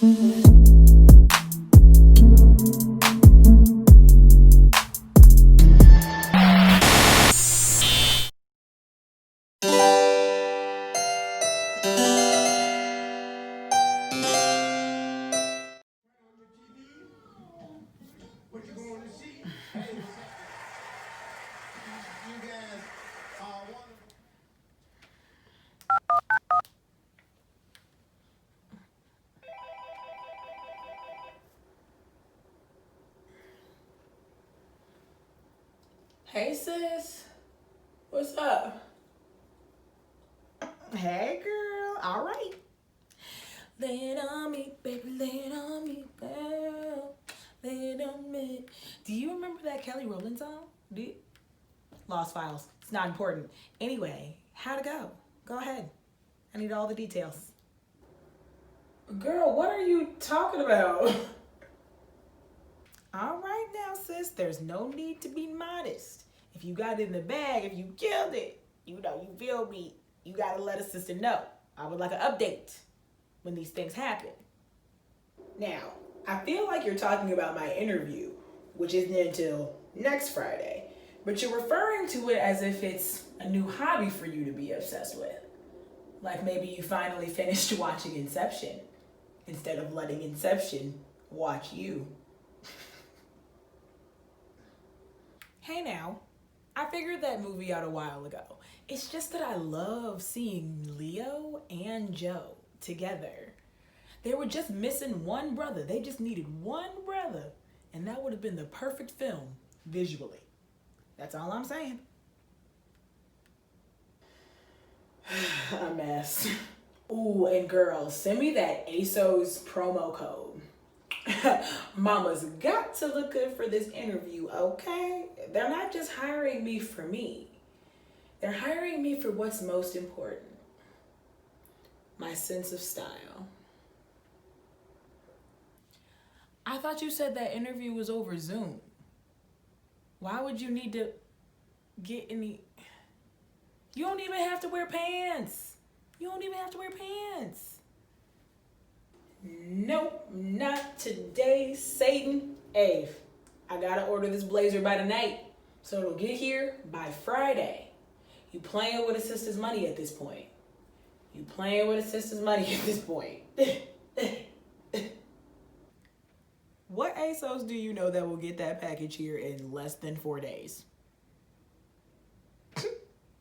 What you going to see? Hey, what's up? You guys are wonderful. Hey sis, what's up? Hey girl, all right. Lay it on me, baby, lay it on me, girl. Lay it on me. Do you remember that Kelly Rowland song? Do you? Lost Files. It's not important. Anyway, how'd it go? Go ahead. I need all the details. Girl, what are you talking about? All right now, sis. There's no need to be modest. If you got it in the bag, if you killed it, you feel me. You gotta let a sister know. I would like an update when these things happen. Now, I feel like you're talking about my interview, which isn't until next Friday, but you're referring to it as if it's a new hobby for you to be obsessed with. Like maybe you finally finished watching Inception instead of letting Inception watch you. Hey now, I figured that movie out a while ago. It's just that I love seeing Leo and Joe together. They were just missing one brother. They just needed one brother. And that would have been the perfect film visually. That's all I'm saying. A mess. Ooh, and girls, send me that ASOS promo code. Mama's got to look good for this interview, okay? They're not just hiring me for me. They're hiring me for what's most important. My sense of style. I thought you said that interview was over Zoom. Why would you need to get any... You don't even have to wear pants. You don't even have to wear pants. Nope, not today, Satan. Ave, I gotta order this blazer by tonight, so it'll get here by Friday. You playing with a sister's money at this point. You playing with a sister's money at this point. What ASOS do you know that will get that package here in less than 4 days?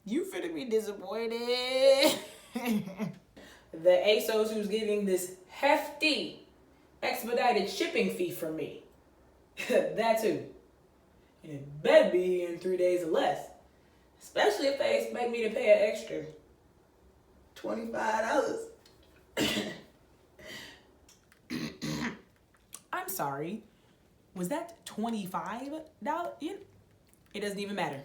You finna be disappointed. The ASOS who's giving this hefty expedited shipping fee from me. That too. And it better be here in 3 days or less. Especially if they expect me to pay an extra $25. I'm sorry. Was that $25? It doesn't even matter.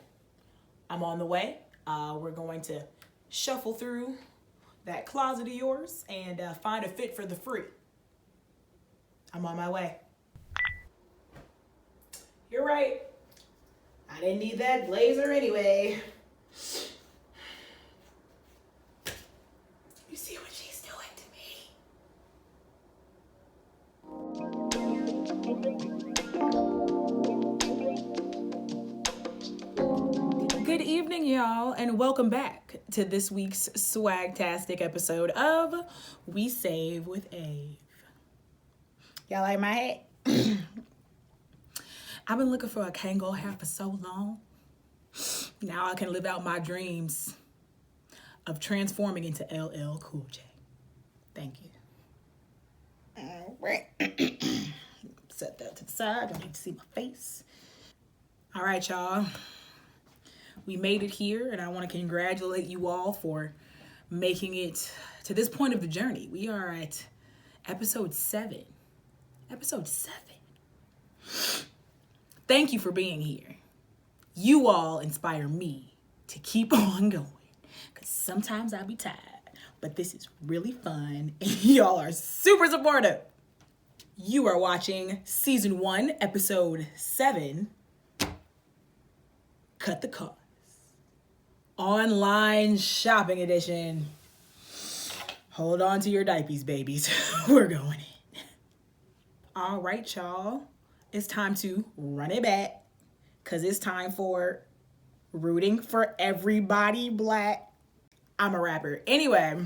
I'm on the way. We're going to shuffle through that closet of yours and find a fit for the free. I'm on my way. You're right. I didn't need that blazer anyway. You see what she's doing to me. Good evening, y'all, and welcome back to this week's swagtastic episode of We Save with Ave. Y'all like my hat? I've been looking for a Kangol hat for so long. Now I can live out my dreams of transforming into LL Cool J. Thank you. All right. Set that to the side. Don't need to see my face. All right, y'all. We made it here, and I want to congratulate you all for making it to this point of the journey. We are at episode 7. Episode 7. Thank you for being here. You all inspire me to keep on going, because sometimes I be tired, but this is really fun, and y'all are super supportive. You are watching season 1, episode 7, Cut the Cost. Online shopping edition. Hold on to your diapers, babies. We're going in. All right, y'all. It's time to run it back because it's time for rooting for everybody black. I'm a rapper. Anyway,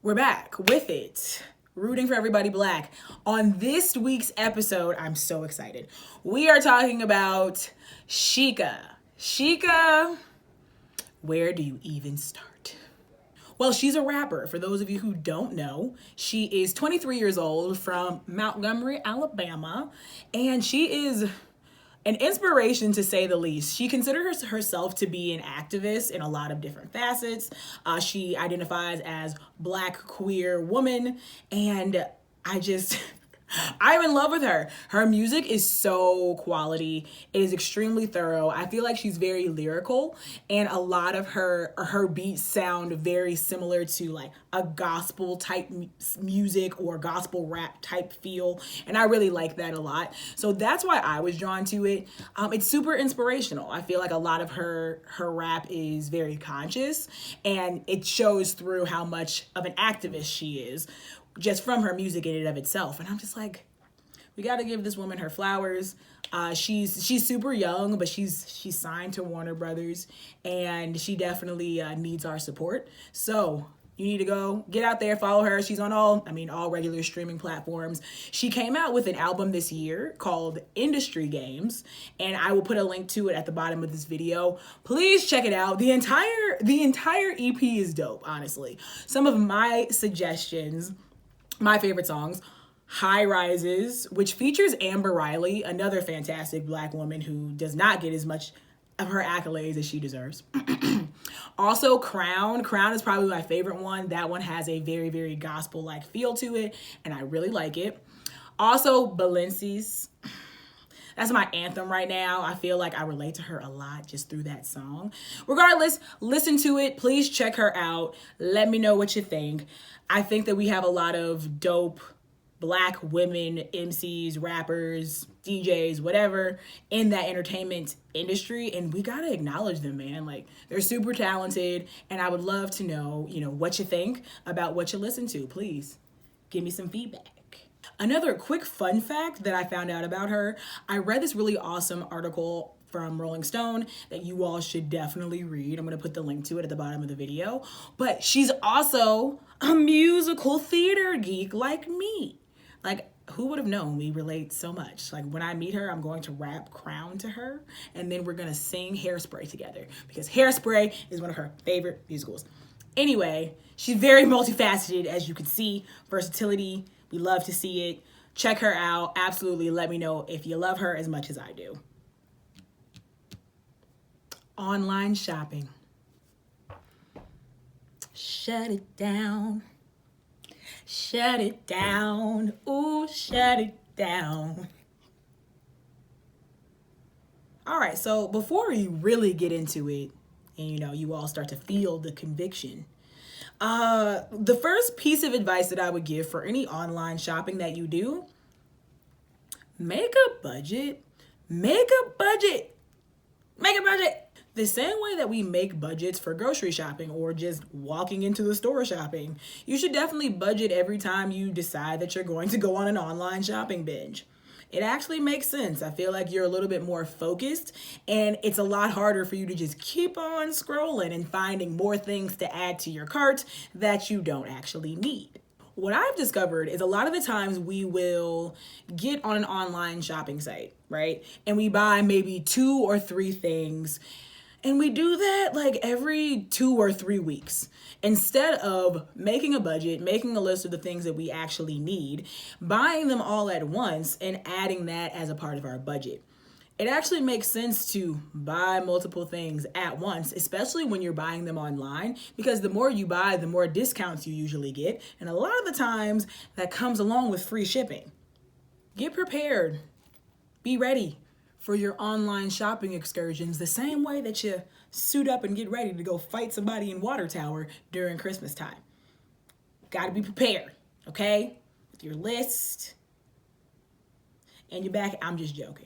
we're back with it. Rooting for everybody black. On this week's episode, I'm so excited. We are talking about Sheikah. Sheikah, where do you even start? Well, she's a rapper. For those of you who don't know, she is 23 years old from Montgomery, Alabama, and she is an inspiration to say the least. She considers herself to be an activist in a lot of different facets. She identifies as Black queer woman, and I'm in love with her. Her music is so quality. It is extremely thorough. I feel like she's very lyrical, and a lot of her beats sound very similar to like a gospel type music or gospel rap type feel, and I really like that a lot. So that's why I was drawn to it. It's super inspirational. I feel like a lot of her rap is very conscious, and it shows through how much of an activist she is, just from her music in and of itself. And I'm just like, we got to give this woman her flowers. She's super young, but she's signed to Warner Brothers, and she definitely needs our support. So you need to go get out there, follow her. She's on all regular streaming platforms. She came out with an album this year called Industry Games, and I will put a link to it at the bottom of this video. Please check it out. The entire EP is dope, honestly. Some of my suggestions, my favorite songs: High Rises, which features Amber Riley, another fantastic Black woman who does not get as much of her accolades as she deserves. Also, Crown. Crown is probably my favorite one. That one has a very, very gospel-like feel to it, and I really like it. Also, Balencis. That's my anthem right now. I feel like I relate to her a lot just through that song. Regardless, listen to it. Please check her out. Let me know what you think. I think that we have a lot of dope Black women, MCs, rappers, DJs, whatever, in that entertainment industry, and we gotta acknowledge them, man. Like, they're super talented, and I would love to know, what you think about what you listen to. Please give me some feedback. Another quick fun fact that I found out about her: I read this really awesome article from Rolling Stone that you all should definitely read. I'm gonna put the link to it at the bottom of the video. But she's also a musical theater geek like me. Like, who would have known we relate so much? Like, when I meet her, I'm going to rap Crown to her, and then we're gonna sing Hairspray together, because Hairspray is one of her favorite musicals. Anyway, she's very multifaceted, as you can see. Versatility, we love to see it. Check her out. Absolutely let me know if you love her as much as I do. Online shopping. Shut it down. Shut it down. Ooh, shut it down. All right, so before we really get into it, and you all start to feel the conviction, the first piece of advice that I would give for any online shopping that you do: make a budget. Make a budget. Make a budget. The same way that we make budgets for grocery shopping or just walking into the store shopping, you should definitely budget every time you decide that you're going to go on an online shopping binge. It actually makes sense. I feel like you're a little bit more focused, and it's a lot harder for you to just keep on scrolling and finding more things to add to your cart that you don't actually need. What I've discovered is a lot of the times we will get on an online shopping site, right? And we buy maybe 2 or 3 things. And we do that like every 2 or 3 weeks. Instead of making a budget, making a list of the things that we actually need, buying them all at once and adding that as a part of our budget. It actually makes sense to buy multiple things at once, especially when you're buying them online, because the more you buy, the more discounts you usually get. And a lot of the times that comes along with free shipping. Get prepared. Be ready for your online shopping excursions the same way that you suit up and get ready to go fight somebody in Water Tower during Christmas time. Gotta be prepared, okay? With your list and your back. I'm just joking.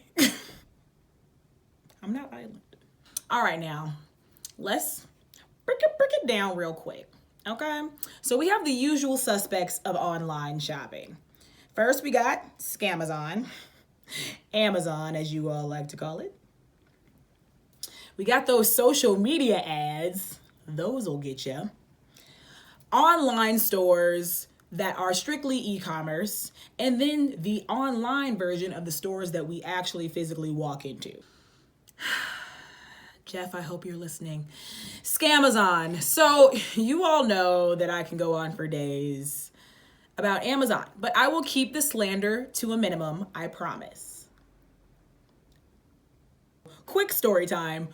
I'm not violent. All right, now, let's break it down real quick, okay? So we have the usual suspects of online shopping: First, we got Scamazon, Amazon, as you all like to call it. We got those social media ads. Those will get you. Online stores that are strictly e-commerce, and then the online version of the stores that we actually physically walk into. Jeff, I hope you're listening. Scamazon. So you all know that I can go on for days about Amazon, but I will keep the slander to a minimum, I promise. Quick story time.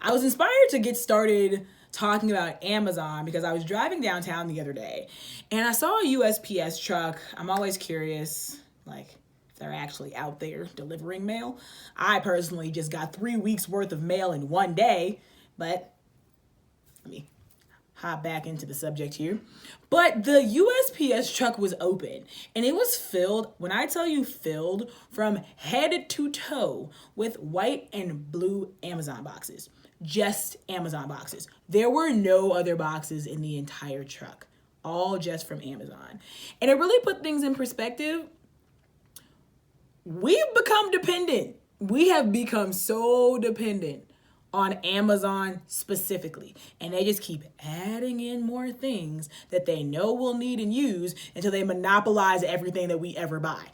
I was inspired to get started talking about Amazon because I was driving downtown the other day and I saw a USPS truck. I'm always curious, like, if they're actually out there delivering mail. I personally just got 3 weeks worth of mail in one day, but let me hop back into the subject here. But the USPS truck was open and it was filled, when I tell you filled, from head to toe with white and blue Amazon boxes. Just Amazon boxes. There were no other boxes in the entire truck, all just from Amazon. And it really put things in perspective. We've become dependent. We have become so dependent on Amazon specifically. And they just keep adding in more things that they know we'll need and use until they monopolize everything that we ever buy.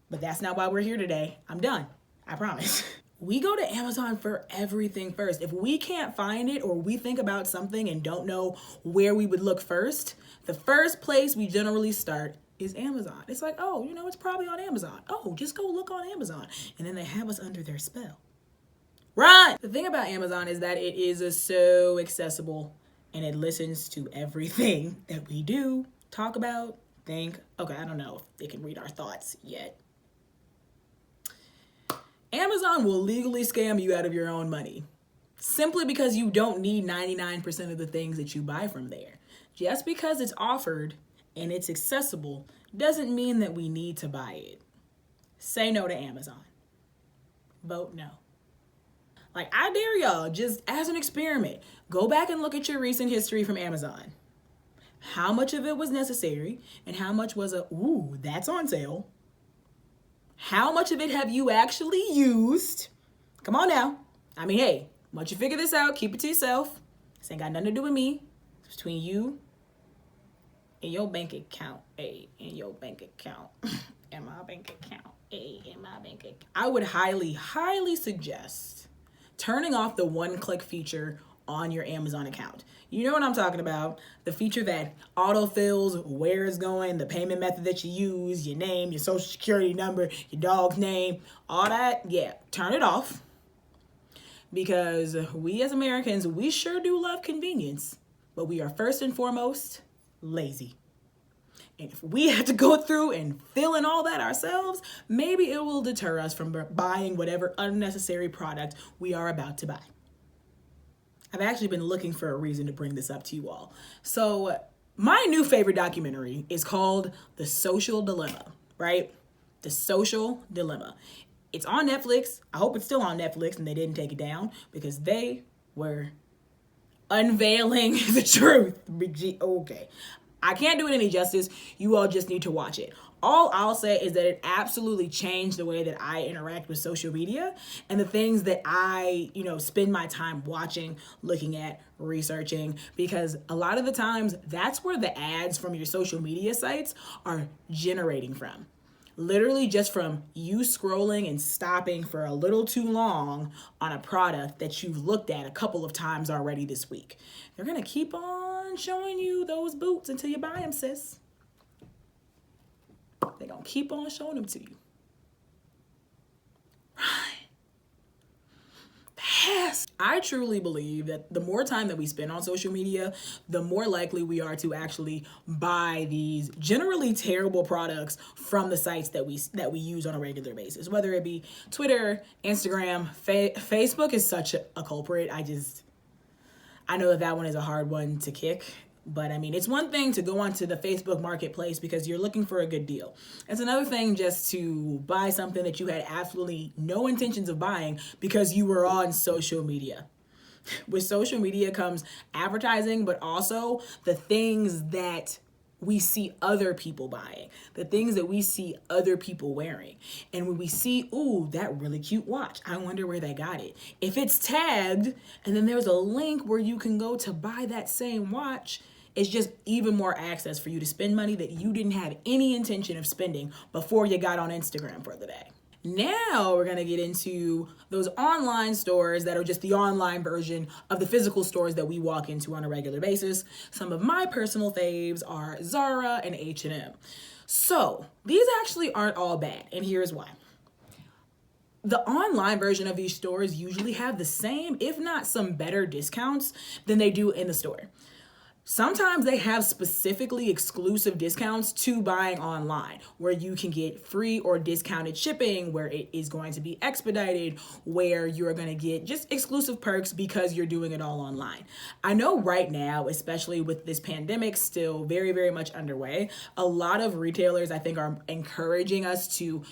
But that's not why we're here today. I'm done. I promise. We go to Amazon for everything first. If we can't find it or we think about something and don't know where we would look first, the first place we generally start is Amazon. It's like, oh, you know, it's probably on Amazon. Oh, just go look on Amazon. And then they have us under their spell. Run! The thing about Amazon is that it is so accessible and it listens to everything that we do, talk about, think. Okay, I don't know if they can read our thoughts yet. Amazon will legally scam you out of your own money simply because you don't need 99% of the things that you buy from there. Just because it's offered and it's accessible doesn't mean that we need to buy it. Say no to Amazon. Vote no. Like, I dare y'all, just as an experiment, go back and look at your recent history from Amazon. How much of it was necessary and how much was ooh, that's on sale. How much of it have you actually used? Come on now. I mean, hey, once you figure this out, keep it to yourself. This ain't got nothing to do with me. It's between you and your bank account. Hey, in your bank account. In my bank account. Hey, in my bank account. I would highly, highly suggest turning off the one-click feature on your Amazon account. You know what I'm talking about. The feature that autofills where it's going, the payment method that you use, your name, your social security number, your dog's name, all that. Yeah, turn it off. Because we as Americans, we sure do love convenience, but we are first and foremost lazy. And if we have to go through and fill in all that ourselves, maybe it will deter us from buying whatever unnecessary product we are about to buy. I've actually been looking for a reason to bring this up to you all. So my new favorite documentary is called The Social Dilemma, right? The Social Dilemma. It's on Netflix. I hope it's still on Netflix and they didn't take it down because they were unveiling the truth. Okay. I can't do it any justice. You all just need to watch it. All I'll say is that it absolutely changed the way that I interact with social media and the things that I, spend my time watching, looking at, researching, because a lot of the times that's where the ads from your social media sites are generating from. Literally just from you scrolling and stopping for a little too long on a product that you've looked at a couple of times already this week. They're going to keep on showing you those boots until you buy them, sis. They're going to keep on showing them to you. Right. Fast. I truly believe that the more time that we spend on social media, the more likely we are to actually buy these generally terrible products from the sites that we use on a regular basis, whether it be Twitter, Instagram, Facebook is such a culprit. I know that one is a hard one to kick. But I mean, it's one thing to go onto the Facebook marketplace because you're looking for a good deal. It's another thing just to buy something that you had absolutely no intentions of buying because you were on social media. With social media comes advertising, but also the things that we see other people buying, the things that we see other people wearing. And when we see, ooh, that really cute watch, I wonder where they got it. If it's tagged and then there's a link where you can go to buy that same watch, it's just even more access for you to spend money that you didn't have any intention of spending before you got on Instagram for the day. Now we're gonna get into those online stores that are just the online version of the physical stores that we walk into on a regular basis. Some of my personal faves are Zara and H&M. So these actually aren't all bad, and here's why. The online version of these stores usually have the same, if not some better discounts than they do in the store. Sometimes they have specifically exclusive discounts to buying online, where you can get free or discounted shipping, where it is going to be expedited, where you're going to get just exclusive perks because you're doing it all online. I know right now, especially with this pandemic still very, very much underway, a lot of retailers I think are encouraging us to,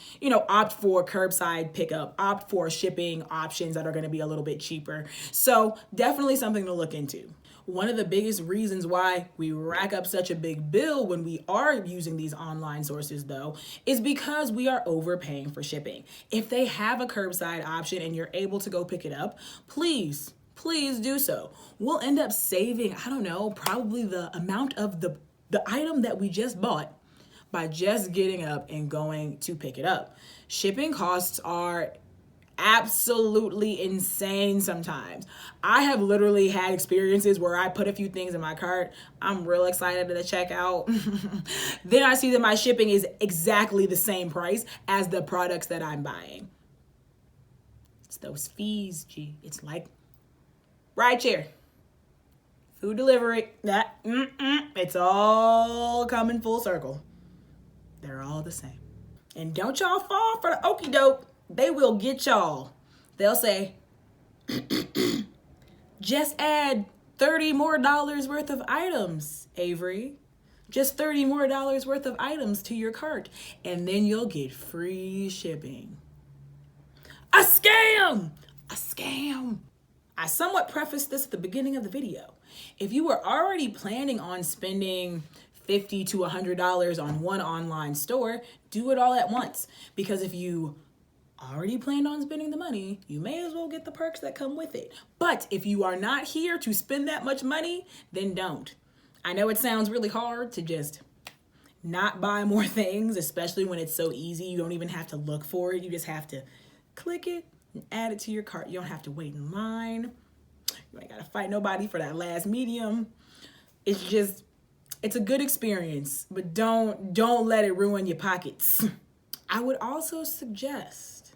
opt for curbside pickup, opt for shipping options that are going to be a little bit cheaper. So definitely something to look into. One of the biggest reasons why we rack up such a big bill when we are using these online sources, though, is because we are overpaying for shipping. If they have a curbside option and you're able to go pick it up, please do so. We'll end up saving, probably the amount of the item that we just bought by just getting up and going to pick it up. Shipping costs are absolutely insane sometimes. I have literally had experiences where I put a few things in my cart. I'm real excited to check out. Then I see that my shipping is exactly the same price as the products that I'm buying. It's those fees, G. It's like rideshare, food delivery, it's all coming full circle. They're all the same. And don't y'all fall for the okie doke. They will get y'all. They'll say, just add $30 more worth of items, Avery. Just $30 more worth of items to your cart, and then you'll get free shipping. A scam! A scam! I somewhat prefaced this at the beginning of the video. If you were already planning on spending $50 to $100 on one online store, do it all at once. Because if you already planned on spending the money, you may as well get the perks that come with it. But if you are not here to spend that much money, then don't. I know it sounds really hard to just not buy more things, especially when it's so easy. You don't even have to look for it. You just have to click it and add it to your cart. You don't have to wait in line. You ain't got to fight nobody for that last medium. It's a good experience, but don't let it ruin your pockets. I would also suggest,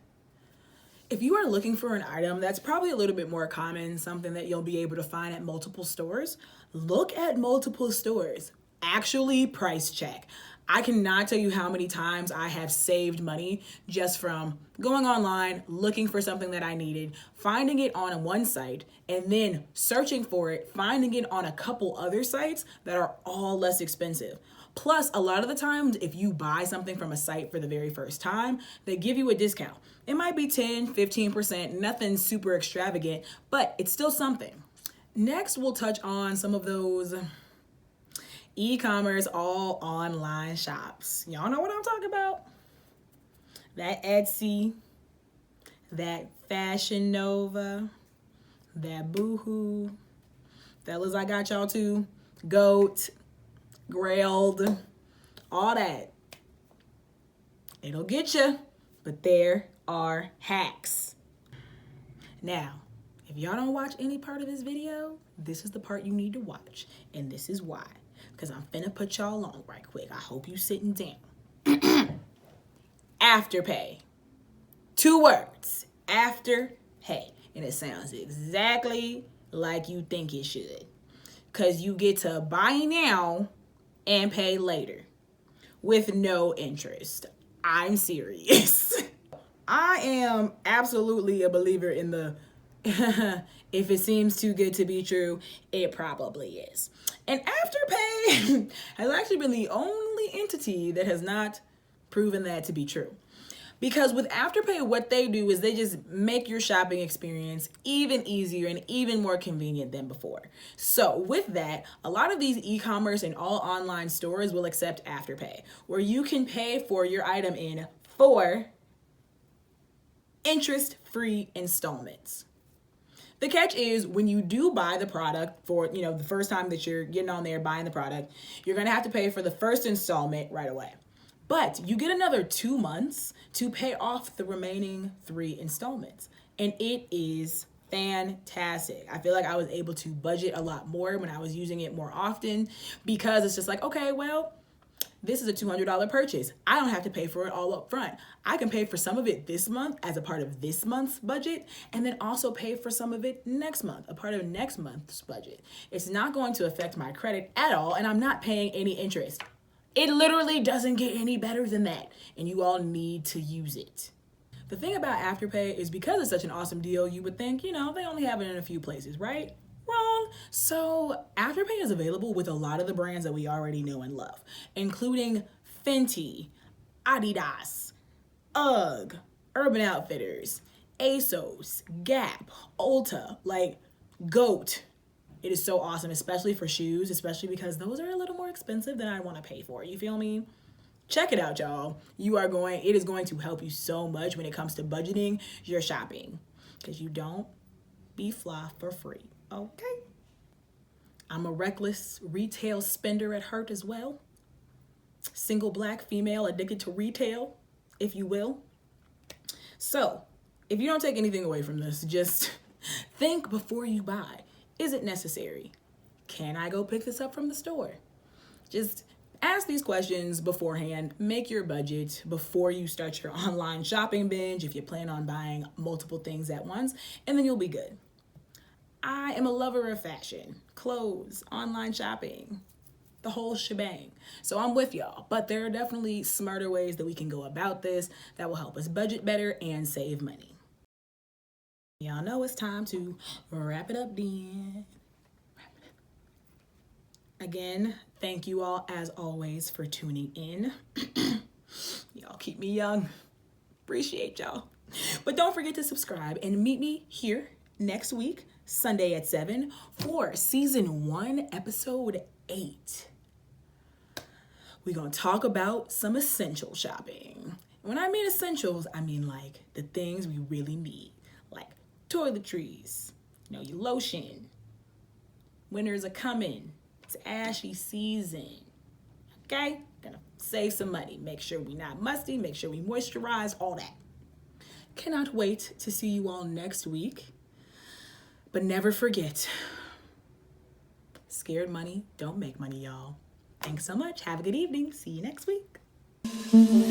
if you are looking for an item that's probably a little bit more common, something that you'll be able to find at multiple stores, look at multiple stores. Actually price check. I cannot tell you how many times I have saved money just from going online, looking for something that I needed, finding it on one site, and then searching for it, finding it on a couple other sites that are all less expensive. Plus, a lot of the times, if you buy something from a site for the very first time, they give you a discount. It might be 10, 15%, nothing super extravagant, but it's still something. Next, we'll touch on some of those e-commerce all online shops. Y'all know what I'm talking about? That Etsy, that Fashion Nova, that Boohoo. Fellas, I got y'all too. Goat, Grailed, all that. It'll get you, but there are hacks. Now, if y'all don't watch any part of this video, this is the part you need to watch, and this is why. Because I'm finna put y'all on right quick. I hope you sitting down. Afterpay. 2 words. Afterpay. And it sounds exactly like you think it should. Because you get to buy now and pay later with no interest. I'm serious. I am absolutely a believer in the if it seems too good to be true, it probably is. And Afterpay has actually been the only entity that has not proven that to be true. Because with Afterpay, what they do is they just make your shopping experience even easier and even more convenient than before. So with that, a lot of these e-commerce and all online stores will accept Afterpay, where you can pay for your item in 4 interest-free installments. The catch is when you do buy the product for, the first time that you're getting on there buying the product, you're going to have to pay for the first installment right away. But you get another 2 months to pay off the remaining 3 installments. And it is fantastic. I feel like I was able to budget a lot more when I was using it more often, because it's just like, okay, well, this is a $200 purchase. I don't have to pay for it all up front. I can pay for some of it this month as a part of this month's budget, and then also pay for some of it next month, a part of next month's budget. It's not going to affect my credit at all, and I'm not paying any interest. It literally doesn't get any better than that, and you all need to use it. The thing about Afterpay is because it's such an awesome deal, you would think, they only have it in a few places, right? Wrong. So Afterpay is available with a lot of the brands that we already know and love, including Fenty, Adidas, UGG, Urban Outfitters, ASOS, Gap, Ulta, GOAT. It is so awesome, especially for shoes, especially because those are a little more expensive than I want to pay for. You feel me? Check it out, y'all. It is going to help you so much when it comes to budgeting your shopping, because you don't be fly for free, okay? I'm a reckless retail spender at heart as well. Single Black female addicted to retail, if you will. So, if you don't take anything away from this, just think before you buy. Is it necessary? Can I go pick this up from the store? Just ask these questions beforehand. Make your budget before you start your online shopping binge if you plan on buying multiple things at once, and then you'll be good. I am a lover of fashion, clothes, online shopping, the whole shebang. So I'm with y'all, but there are definitely smarter ways that we can go about this that will help us budget better and save money. Y'all know it's time to wrap it up then. Again, thank you all as always for tuning in. Y'all keep me young. Appreciate y'all. But don't forget to subscribe and meet me here next week, Sunday at 7 for season 1, episode 8. We're going to talk about some essential shopping. When I mean essentials, I mean the things we really need, like toiletries, your lotion. Winters are coming. It's ashy season. Okay? Gonna save some money. Make sure we're not musty. Make sure we moisturize, all that. Cannot wait to see you all next week. But never forget, scared money don't make money, y'all. Thanks so much. Have a good evening. See you next week.